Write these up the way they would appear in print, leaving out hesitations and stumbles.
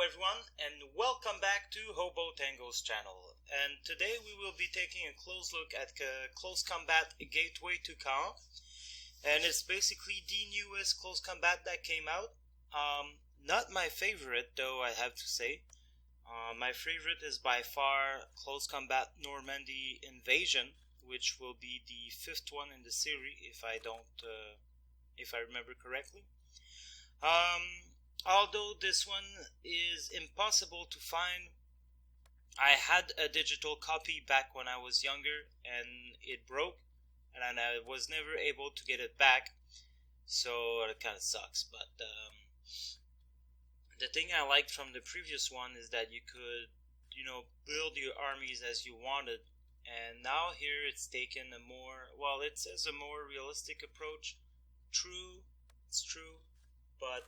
everyone, and welcome back to Hobo Tango's channel. And today we will be taking a close look at Close Combat Gateway to Caen. And it's basically the newest Close Combat that came out. Not my favorite, though, I have to say. My favorite is by far Close Combat Normandy Invasion, which will be the 5th one in the series, if I remember correctly. Although this one is impossible to find, I had a digital copy back when I was younger and it broke and I was never able to get it back, so it kind of sucks. But the thing I liked from the previous one is that you could, build your armies as you wanted, and now here it's taken a more, it says a more realistic approach. It's true, but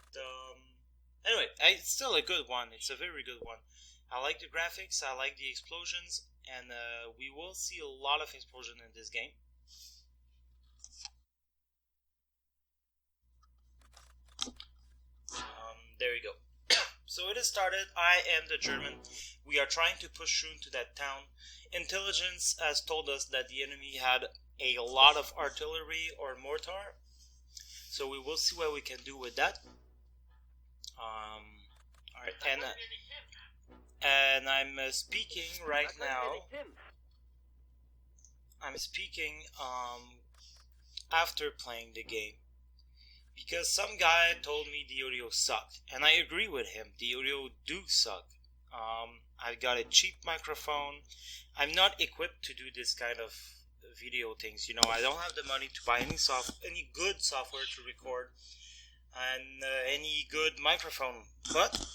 anyway, it's still a good one. It's a very good one. I like the graphics, I like the explosions, and we will see a lot of explosion in this game. There you go. So it is started. I am the German. We are trying to push through into that town. Intelligence has told us that the enemy had a lot of artillery or mortar. So we will see what we can do with that. Alright, and I'm speaking right now. I'm speaking after playing the game, because some guy told me the audio sucked, and I agree with him. The audio do suck. I got a cheap microphone. I'm not equipped to do this kind of video things. I don't have the money to buy any good software to record and any good microphone, but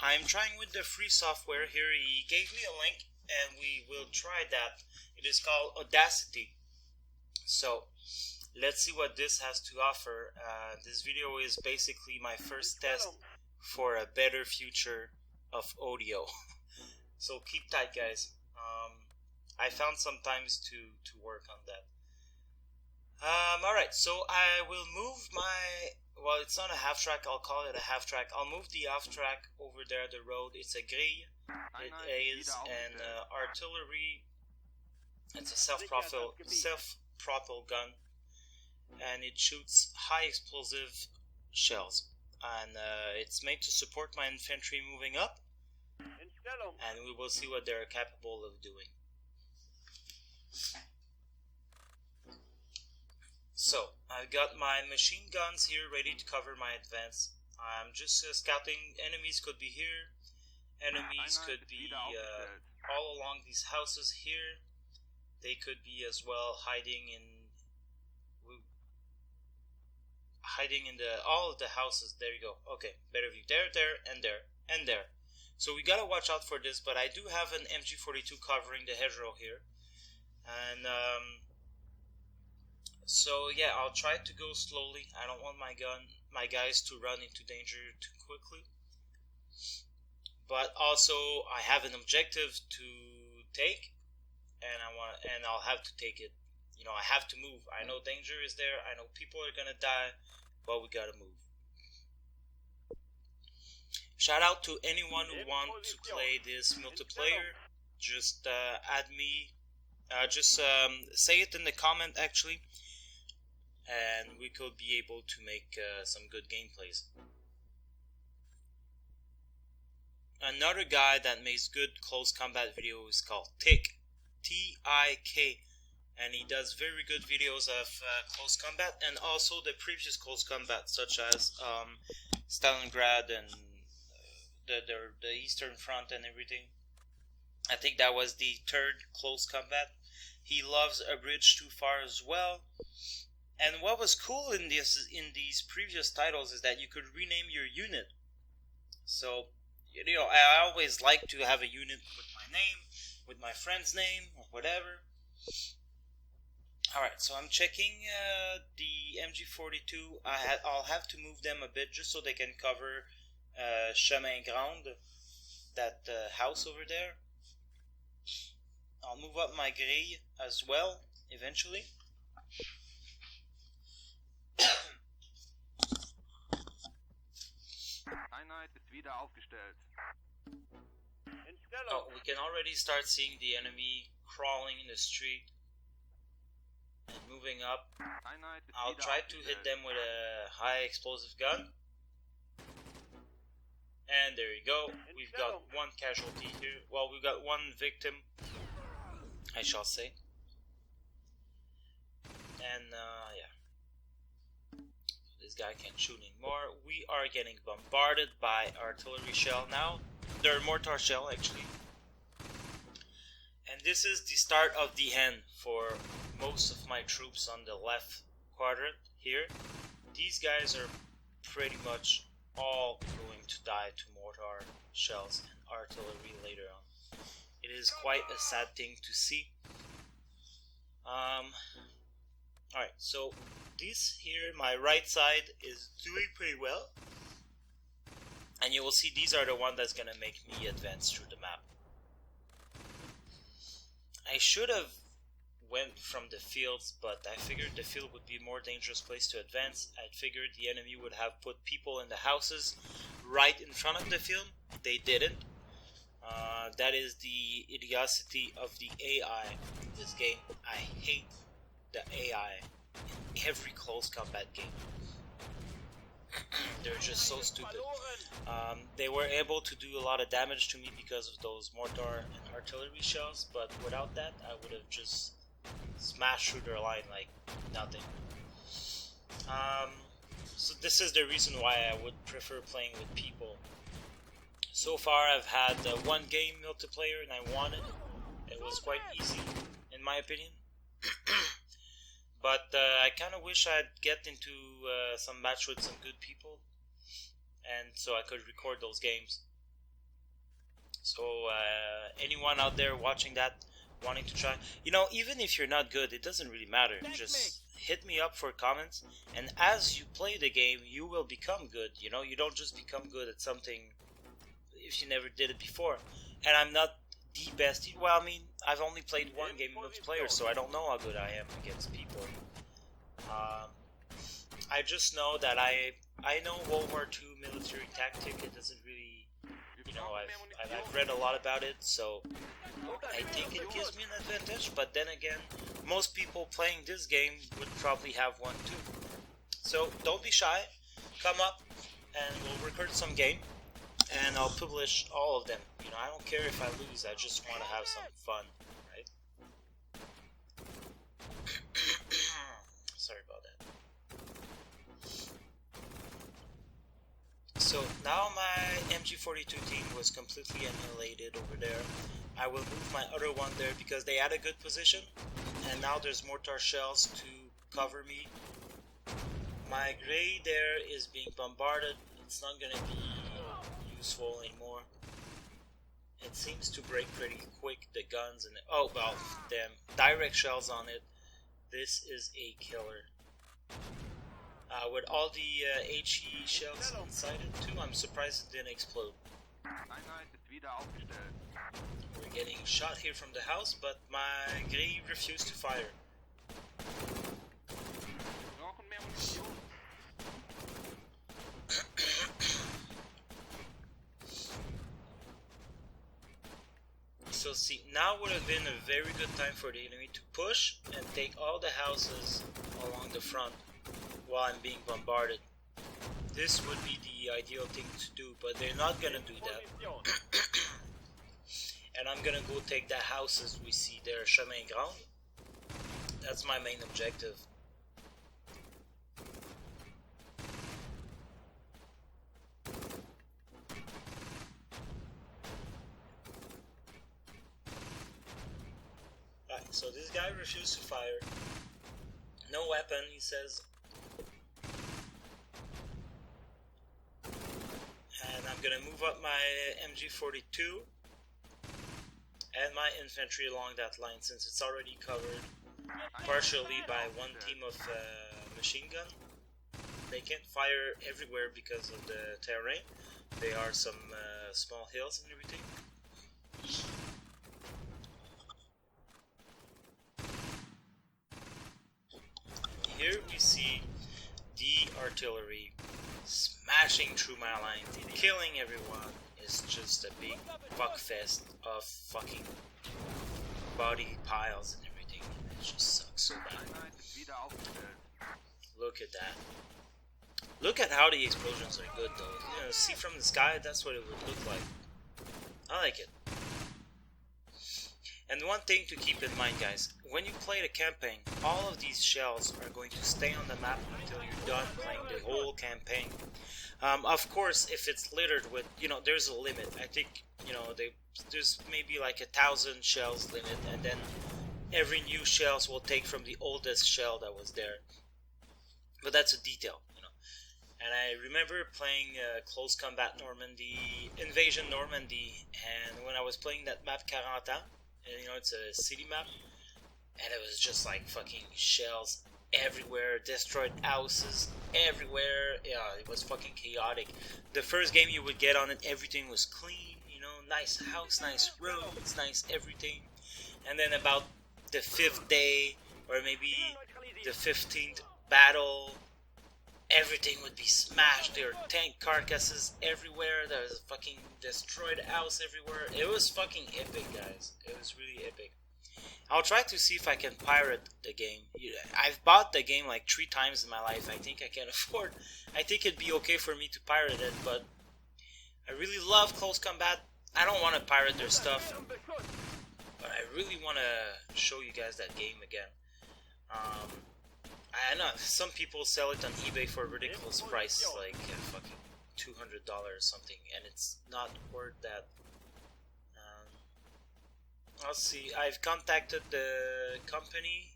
I'm trying with the free software here. He gave me a link and we will try that. It is called Audacity. So let's see what this has to offer. This video is basically my first test for a better future of audio. So keep tight, guys. I found some times to work on that. Alright, so I will move my, it's not a half track, I'll call it a half track. I'll move the half track over there, the road. It's a grille. It is an artillery. It's a self-propelled gun, and it shoots high explosive shells. And it's made to support my infantry moving up, and we will see what they're capable of doing. So, I've got my machine guns here ready to cover my advance. I'm just scouting. Enemies could be here. Enemies could be all along these houses here. They could be as well hiding in all of the houses. There you go. Okay, better view. There, and there, and there. So we gotta watch out for this, but I do have an MG42 covering the hedgerow here. And so yeah, I'll try to go slowly. I don't want my guys to run into danger too quickly. But also I have an objective to take, and I'll have to take it. I have to move. I know danger is there. I know people are gonna die, but we gotta move. Shout out to anyone who wants to play this multiplayer. Just add me. Just say it in the comment, actually, and we could be able to make some good gameplays. Another guy that makes good close combat videos is called Tik, T-I-K, and he does very good videos of close combat, and also the previous close combat, such as Stalingrad and the Eastern Front and everything. I think that was the 3rd close combat. He loves A Bridge Too Far as well. And what was cool in these previous titles is that you could rename your unit. So, I always like to have a unit with my name, with my friend's name, or whatever. Alright, so I'm checking the MG42. I'll have to move them a bit just so they can cover Chemin Grand, that house over there. I'll move up my grille as well, eventually. Oh, we can already start seeing the enemy crawling in the street and moving up. I'll try to hit them with a high explosive gun. And there you go. We've got one casualty here. Well, we've got one victim, I shall say. And yeah, this guy can't shoot anymore. We are getting bombarded by artillery shell now. They're mortar shell actually. And this is the start of the end for most of my troops on the left quadrant here. These guys are pretty much all going to die to mortar shells and artillery later on. It is quite a sad thing to see. Alright, so this here, my right side is doing pretty well. And you will see these are the ones that's gonna make me advance through the map. I should have went from the fields, but I figured the field would be a more dangerous place to advance. I figured the enemy would have put people in the houses right in front of the field. They didn't. That is the idiocy of the AI in this game. I hate the AI in every close combat game. They're just so stupid. They were able to do a lot of damage to me because of those mortar and artillery shells, but without that I would have just smashed through their line like nothing. So this is the reason why I would prefer playing with people. So far I've had one game multiplayer and I won it. It was quite easy in my opinion. But I kind of wish I'd get into some match with some good people, and so I could record those games. So anyone out there watching that, wanting to try, you know, even if you're not good, it doesn't really matter. Just hit me up for comments, and as you play the game, you will become good. You know, you don't just become good at something if you never did it before. And I'm not the best. Well, I mean, I've only played one game in multiplayer, so I don't know how good I am against people. I just know that I know World War II military tactic. It doesn't really, you know, I've read a lot about it, so I think it gives me an advantage. But then again, most people playing this game would probably have one too. So don't be shy. Come up, and we'll record some game. And I'll publish all of them. You know, I don't care if I lose, I just want to have some fun, right? Sorry about that. So now my MG42 team was completely annihilated over there. I will move my other one there because they had a good position. And now there's mortar shells to cover me. My gray there is being bombarded. It's not gonna be useful anymore. It seems to break pretty quick, the guns, and oh well, damn, direct shells on it. This is a killer. With all the HE shells inside it too, I'm surprised it didn't explode. We're getting shot here from the house, but my gray refused to fire. So see, now would have been a very good time for the enemy to push and take all the houses along the front while I'm being bombarded. This would be the ideal thing to do, but they're not gonna do that. And I'm gonna go take the houses we see there, Chemin Grand. That's my main objective. So this guy refused to fire. No weapon, he says. And I'm gonna move up my MG42 and my infantry along that line since it's already covered partially by one team of machine gun. They can't fire everywhere because of the terrain. There are some small hills and everything. Here we see the artillery smashing through my lines, killing everyone. Is just a big fuckfest of fucking body piles and everything. It just sucks so bad. Look at that. Look at how the explosions are good though. You know, see from the sky, that's what it would look like. I like it. And one thing to keep in mind, guys, when you play the campaign, all of these shells are going to stay on the map until you're done playing the whole campaign. Of course, if it's littered with, you know, there's a limit. I think, you know, there's maybe like 1,000 shells limit, and then every new shells will take from the oldest shell that was there. But that's a detail, you know. And I remember playing Close Combat Normandy, Invasion Normandy, and when I was playing that map 40 ans, and, you know, it's a city map, and it was just like fucking shells everywhere, destroyed houses everywhere. Yeah, it was fucking chaotic. The first game you would get on it, everything was clean, you know, nice house, nice roads, nice everything. And then about the 5th day, or maybe the 15th battle, everything would be smashed. There were tank carcasses everywhere. There was a fucking destroyed house everywhere. It was fucking epic, guys. It was really epic. I'll try to see if I can pirate the game. I've bought the game like 3 times in my life. I think I can afford. I think it'd be okay for me to pirate it, but I really love Close Combat. I don't want to pirate their stuff, but I really want to show you guys that game again. I know some people sell it on eBay for a ridiculous price, like fucking $200 or something, and it's not worth that. I'll see. I've contacted the company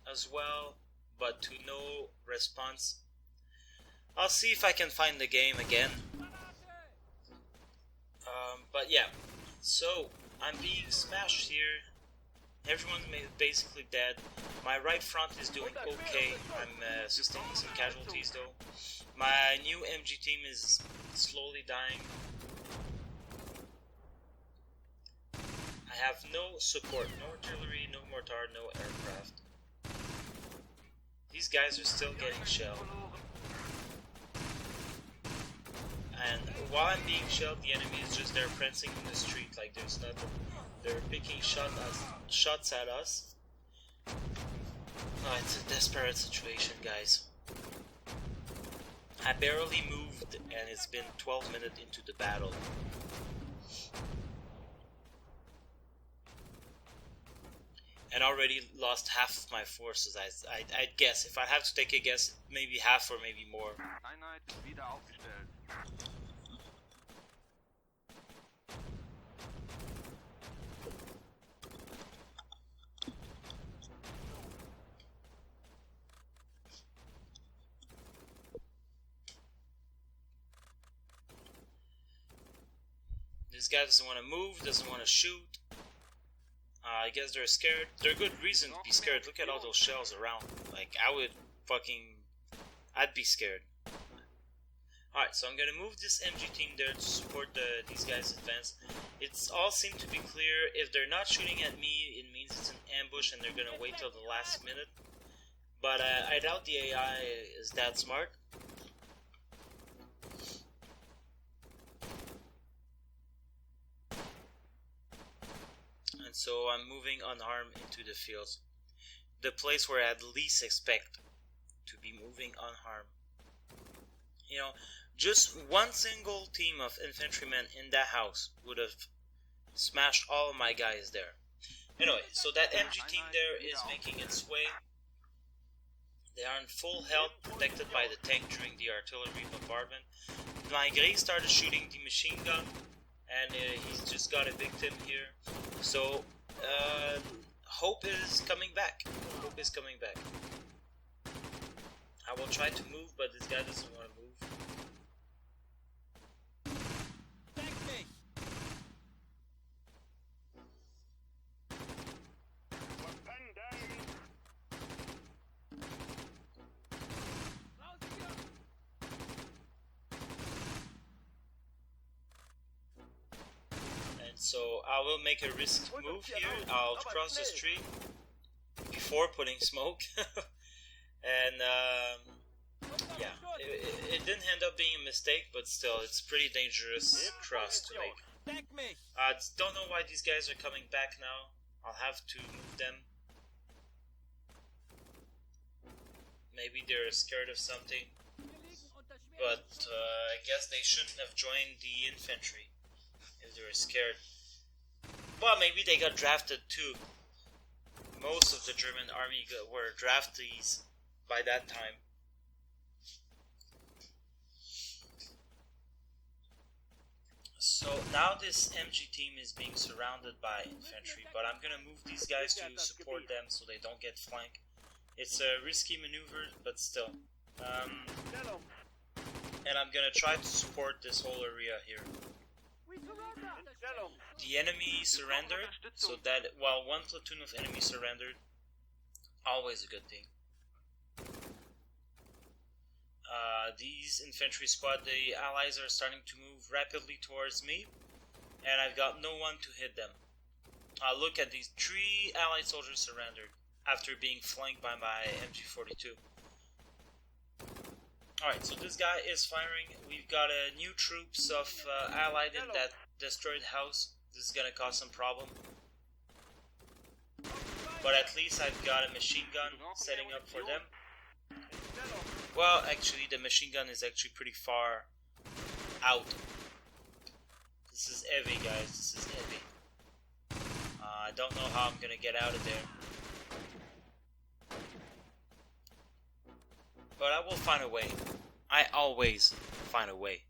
as well, but to no response. I'll see if I can find the game again. But yeah, so I'm being smashed here. Everyone's basically dead. My right front is doing okay. I'm sustaining some casualties though. My new MG team is slowly dying. I have no support, no artillery, no mortar, no aircraft. These guys are still getting shelled. And while I'm being shelled, the enemy is just there prancing in the street like there's nothing. They're picking shots at us. Oh, it's a desperate situation, guys. I barely moved and it's been 12 minutes into the battle. And already lost half of my forces. I'd guess, if I have to take a guess, maybe half or maybe more. This guy doesn't want to move, doesn't want to shoot. I guess they're scared. They're good reason to be scared. Look at all those shells around. Like, I'd be scared. Alright, so I'm gonna move this MG team there to support these guys' advance. It's all seemed to be clear. If they're not shooting at me, it means it's an ambush and they're gonna wait till the last minute. But I doubt the AI is that smart. And so I'm moving unarmed into the fields. The place where I'd least expect to be moving unharmed. You know, just one single team of infantrymen in that house would have smashed all of my guys there. Anyway, so that MG team there is making its way. They are in full health, protected by the tank during the artillery bombardment. My Grey started shooting the machine gun, and he's just got a victim here. So, hope is coming back. Hope is coming back. I will try to move, but this guy doesn't want to move. So I will make a risk move here. I'll cross the street before putting smoke. And Yeah, it didn't end up being a mistake, but still, it's pretty dangerous cross to make. Don't know why these guys are coming back now. I'll have to move them. Maybe they're scared of something. But I guess they shouldn't have joined the infantry if they were scared. But maybe they got drafted too. Most of the German army were draftees by that time. So now this MG team is being surrounded by infantry, but I'm gonna move these guys to support them so they don't get flanked. It's a risky maneuver, but still. And I'm gonna try to support this whole area here. The enemy surrendered, so that while one platoon of enemy surrendered, always a good thing. These infantry squad, the allies are starting to move rapidly towards me, and I've got no one to hit them. Look at these 3 allied soldiers surrendered after being flanked by my MG42. Alright, so this guy is firing. We've got new troops of allied in that destroyed house. This is gonna cause some problem. But at least I've got a machine gun setting up for them. Well, actually, the machine gun is actually pretty far out. This is heavy, guys. This is heavy. I don't know how I'm gonna get out of there. But I will find a way. I always find a way.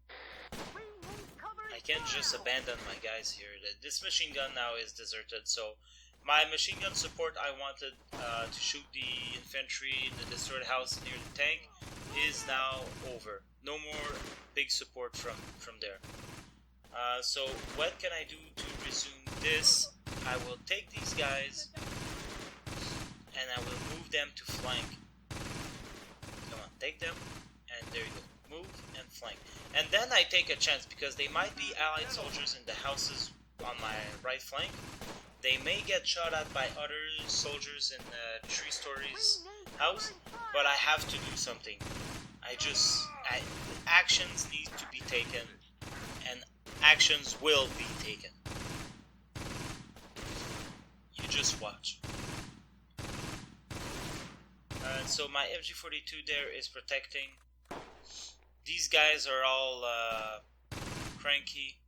I can't just abandon my guys here. This machine gun now is deserted, so my machine gun support I wanted to shoot the infantry in the destroyed house near the tank is now over. No more big support from there. So what can I do to resume this? I will take these guys and I will move them to flank. Come on, take them, and there you go. Move and flank. And then I take a chance because they might be allied soldiers in the houses on my right flank. They may get shot at by other soldiers in the 3 stories house, but I have to do something. Actions need to be taken, and actions will be taken. You just watch. So my MG42 there is protecting. These guys are all cranky.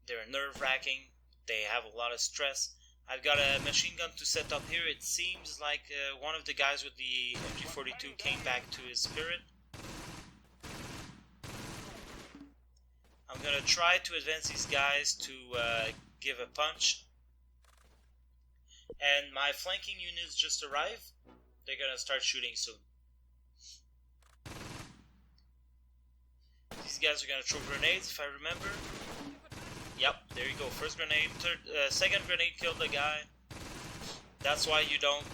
They're nerve-wracking. They have a lot of stress. I've got a machine gun to set up here. It seems like one of the guys with the MG42 came back to his spirit. I'm gonna try to advance these guys to give a punch. And my flanking units just arrived. They're gonna start shooting soon. These guys are gonna throw grenades, if I remember. Yep, there you go. First grenade, second grenade killed the guy. That's why you don't.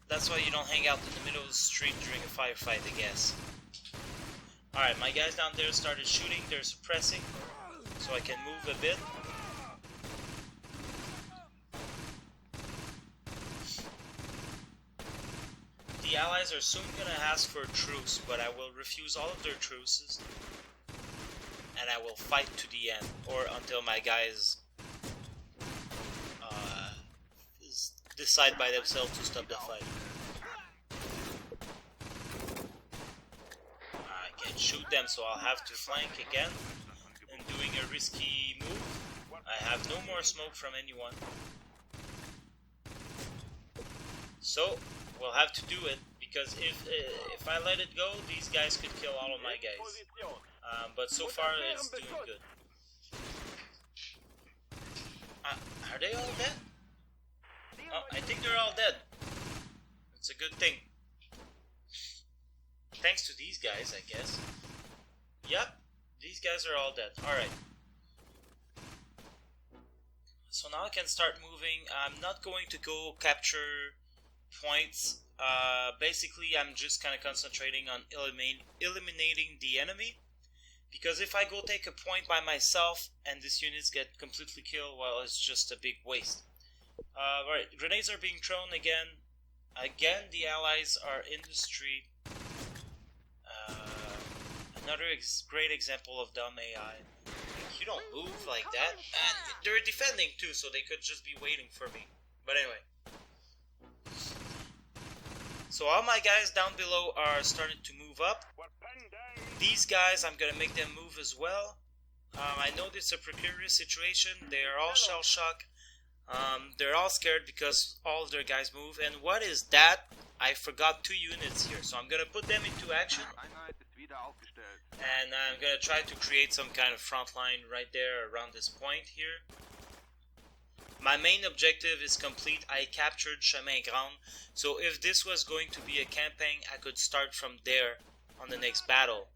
That's why you don't hang out in the middle of the street during a firefight, I guess. All right, my guys down there started shooting. They're suppressing, so I can move a bit. The allies are soon gonna ask for a truce, but I will refuse all of their truces. And I will fight to the end, or until my guys decide by themselves to stop the fight. I can't shoot them, so I'll have to flank again, and doing a risky move. I have no more smoke from anyone. So, we'll have to do it, because if I let it go, these guys could kill all of my guys. But so far, it's doing good. Are they all dead? Oh, I think they're all dead. It's a good thing. Thanks to these guys, I guess. Yep, these guys are all dead. Alright. So now I can start moving. I'm not going to go capture points. Basically, I'm just kind of concentrating on eliminating the enemy. Because if I go take a point by myself and these units get completely killed, well, it's just a big waste. Alright, grenades are being thrown again. Again, the allies are in the street. Another great example of dumb AI. You don't move like that. And they're defending too, so they could just be waiting for me. But anyway. So all my guys down below are starting to move up. These guys, I'm gonna make them move as well. I know it's a precarious situation. They are all shell shocked. They're all scared because all of their guys move. And what is that? I forgot 2 units here, so I'm gonna put them into action. And I'm gonna try to create some kind of front line right there around this point here. My main objective is complete. I captured Chemin Grand, so if this was going to be a campaign, I could start from there on the next battle.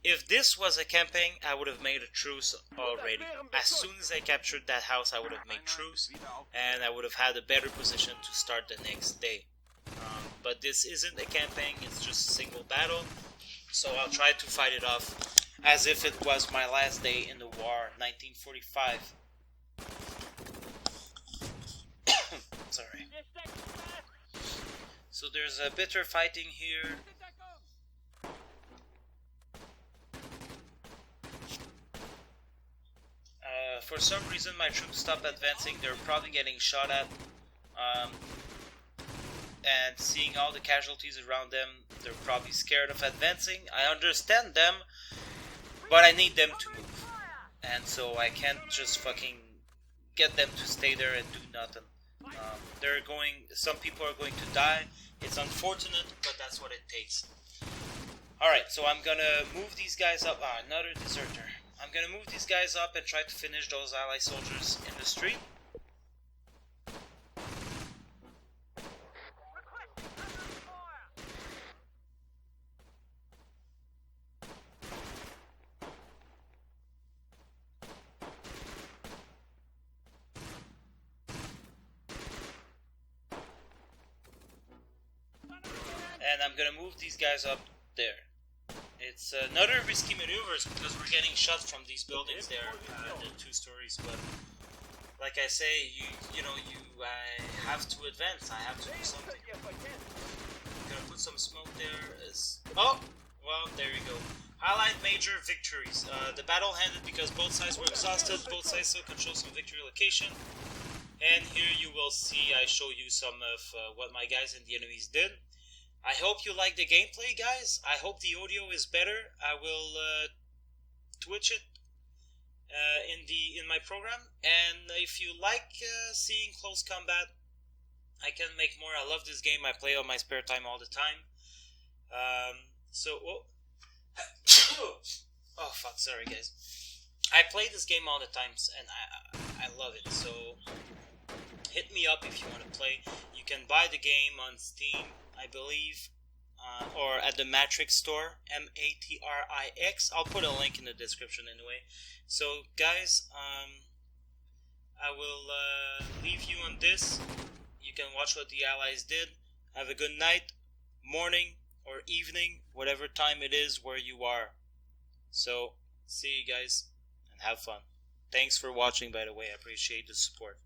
If this was a campaign, I would have made a truce already. As soon as I captured that house, I would have made truce, and I would have had a better position to start the next day. But this isn't a campaign, it's just a single battle, so I'll try to fight it off as if it was my last day in the war, 1945. Sorry. So there's a bitter fighting here. For some reason my troops stopped advancing. They're probably getting shot at. And seeing all the casualties around them, they're probably scared of advancing. I understand them, but I need them to move. And so I can't just fucking get them to stay there and do nothing. Some people are going to die. It's unfortunate, but that's what it takes. Alright, so I'm gonna move these guys up. Another deserter. I'm gonna move these guys up and try to finish those ally soldiers in the street. And I'm gonna move these guys up there. It's another risky maneuvers because we're getting shot from these buildings there, the 2 stories. But like I say, I have to advance. I have to do something. I'm gonna put some smoke there. Oh, well, there you go. Highlight major victories. The battle ended because both sides were exhausted. Both sides still control some victory location. And here you will see I show you some of what my guys and the enemies did. I hope you like the gameplay, guys. I hope the audio is better. I will Twitch it in my program. And if you like seeing close combat, I can make more. I love this game. I play on my spare time all the time. Oh fuck, sorry guys. I play this game all the time and I love it. So hit me up if you want to play. You can buy the game on Steam, I believe, or at the Matrix store, Matrix. I'll put a link in the description anyway. So guys, I will leave you on this. You can watch what the Allies did. Have a good night, morning, or evening, whatever time it is where you are. So, see you guys, and have fun. Thanks for watching, by the way. I appreciate the support.